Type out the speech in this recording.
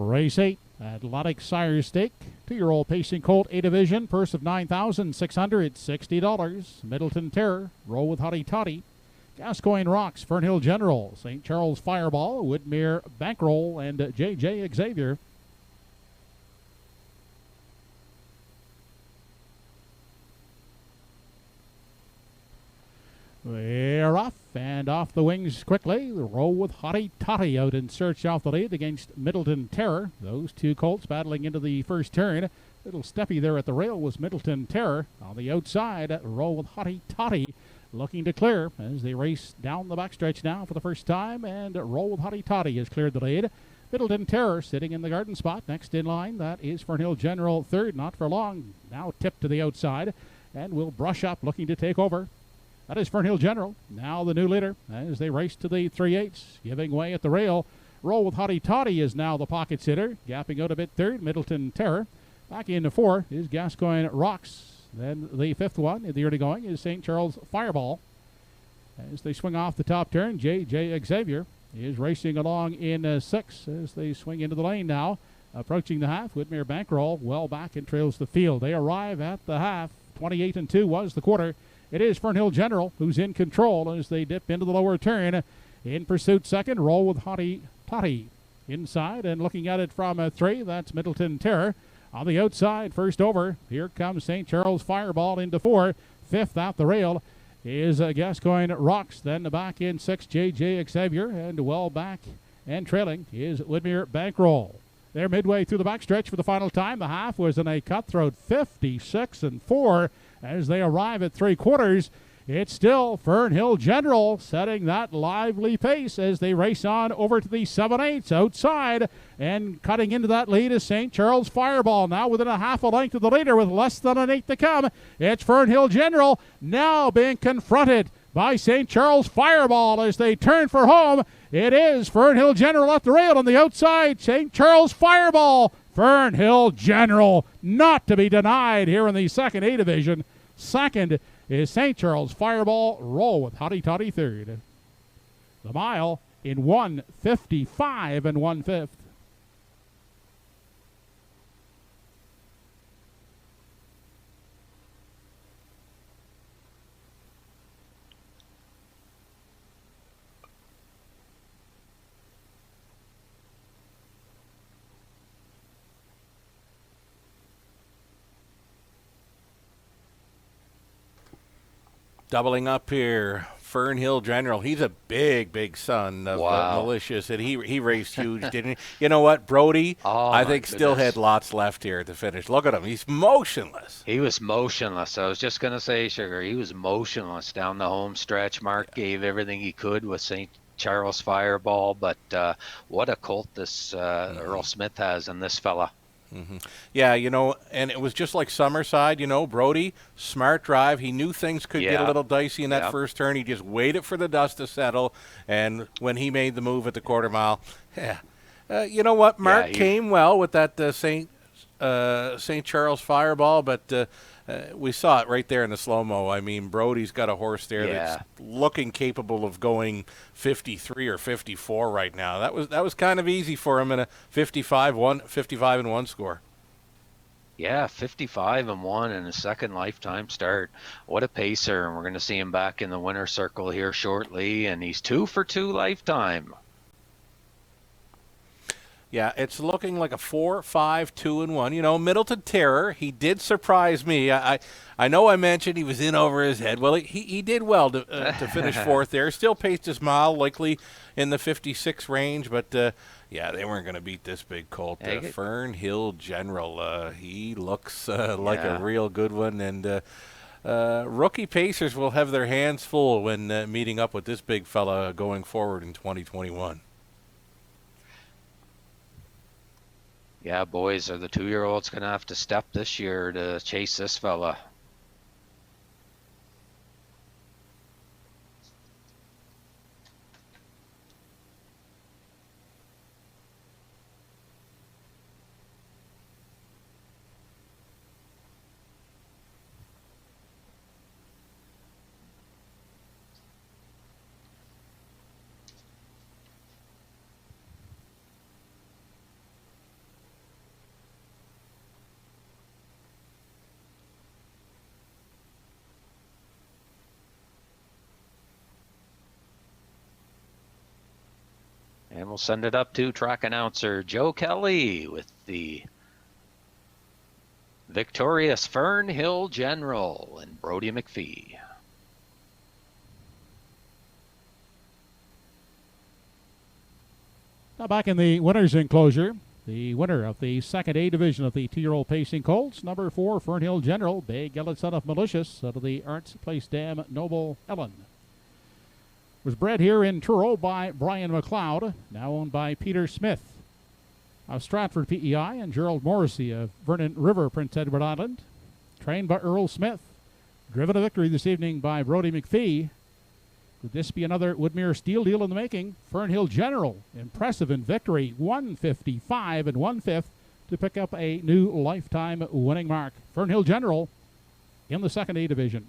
Race 8, Atlantic Sire Stake, 2-year-old pacing colt, A division, purse of $9,660. Middleton Terror, Roll with Hottie Toddy. Gascoigne Rocks, Fernhill General, St. Charles Fireball, Woodmere Bankroll, and J.J. Xavier. They're off, and off the wings quickly. The Roll with Hottie Toddy out in search of the lead against Middleton Terror. Those two colts battling into the first turn. Little steppy there at the rail was Middleton Terror. On the outside, Roll with Hottie Toddy looking to clear as they race down the backstretch now for the first time, and Roll with Hottie Toddy has cleared the lead. Middleton Terror sitting in the garden spot. Next in line, that is Fernhill General third, not for long. Now tipped to the outside and will brush up looking to take over. That is Fernhill General, now the new leader as they race to the 3/8, giving way at the rail. Roll with Hottie Toddy is now the pocket sitter, gapping out a bit third. Middleton Terror. Back into 4 is Gascoigne Rocks. Then the 5th one in the early going is St. Charles Fireball. As they swing off the top turn, J.J. Xavier is racing along in 6 as they swing into the lane now. Approaching the half, Woodmere Bankroll well back and trails the field. They arrive at the half. 28-2 was the quarter. It is Fernhill General who's in control as they dip into the lower turn. In pursuit second, Roll with Hottie Toddy. Inside and looking at it from 3, that's Middleton Terror. On the outside, first over, here comes St. Charles Fireball into 4. 5th out the rail is Gascoigne Rocks. Then back in 6, J.J. Xavier. And well back and trailing is Woodmere Bankroll. They're midway through the backstretch for the final time. The half was in a cutthroat 56-4 as they arrive at 3/4. It's still Fernhill General setting that lively pace as they race on over to the 7/8 outside, and cutting into that lead is St. Charles Fireball, now within a half a length of the leader with less than an 8 to come. It's Fernhill General now being confronted by St. Charles Fireball as they turn for home. It is Fernhill General at the rail on the outside. St. Charles Fireball. Fernhill General not to be denied here in the second A division. Second is St. Charles Fireball. Roll with Hottie Toddy third. The mile in 1:55 1/5. Doubling up here, Fernhill General. He's a big son of Malicious, and he raced huge, didn't he? You know what, Brody? I think still had lots left here to finish. Look at him. He's motionless. He was motionless. I was just going to say, Sugar, he was motionless down the home stretch. Mark gave everything he could with St. Charles Fireball, but what a colt this Earl Smith has in this fella. Mm-hmm. Yeah, and it was just like Summerside, Brody, smart drive. He knew things could get a little dicey in that first turn. He just waited for the dust to settle, and when he made the move at the quarter mile, you know what? Mark came well with that St. Charles Fireball, but we saw it right there in the slow-mo. I mean, Brody's got a horse there that's looking capable of going 53 or 54 right now. That was kind of easy for him in a 55-1 score. Yeah, 55-1 in his second lifetime start. What a pacer, and we're going to see him back in the winner's circle here shortly, and he's 2 for 2 lifetime. Yeah, it's looking like a 4-5-2-1. Middleton Terror, he did surprise me. I know I mentioned he was in over his head. Well, he did well to finish 4th there. Still paced his mile, likely in the 56 range, but they weren't going to beat this big colt. Fernhill General, he looks like a real good one, and rookie pacers will have their hands full when meeting up with this big fella going forward in 2021. Yeah, boys, are the 2-year-olds going to have to step this year to chase this fella? And we'll send it up to track announcer Joe Kelly with the victorious Fernhill General and Brody McPhee. Now back in the winner's enclosure, the winner of the second A division of the 2-year-old pacing colts, number 4, Fernhill General, Bay Gillett son of Malicious, out of the Arts Place Dam Noble Ellen. Was bred here in Truro by Brian McLeod, now owned by Peter Smith of Stratford PEI and Gerald Morrissey of Vernon River, Prince Edward Island. Trained by Earl Smith. Driven to victory this evening by Brody McPhee. Could this be another Woodmere Steel deal in the making? Fernhill General, impressive in victory, 155 and 1/5 to pick up a new lifetime winning mark. Fernhill General in the second A division.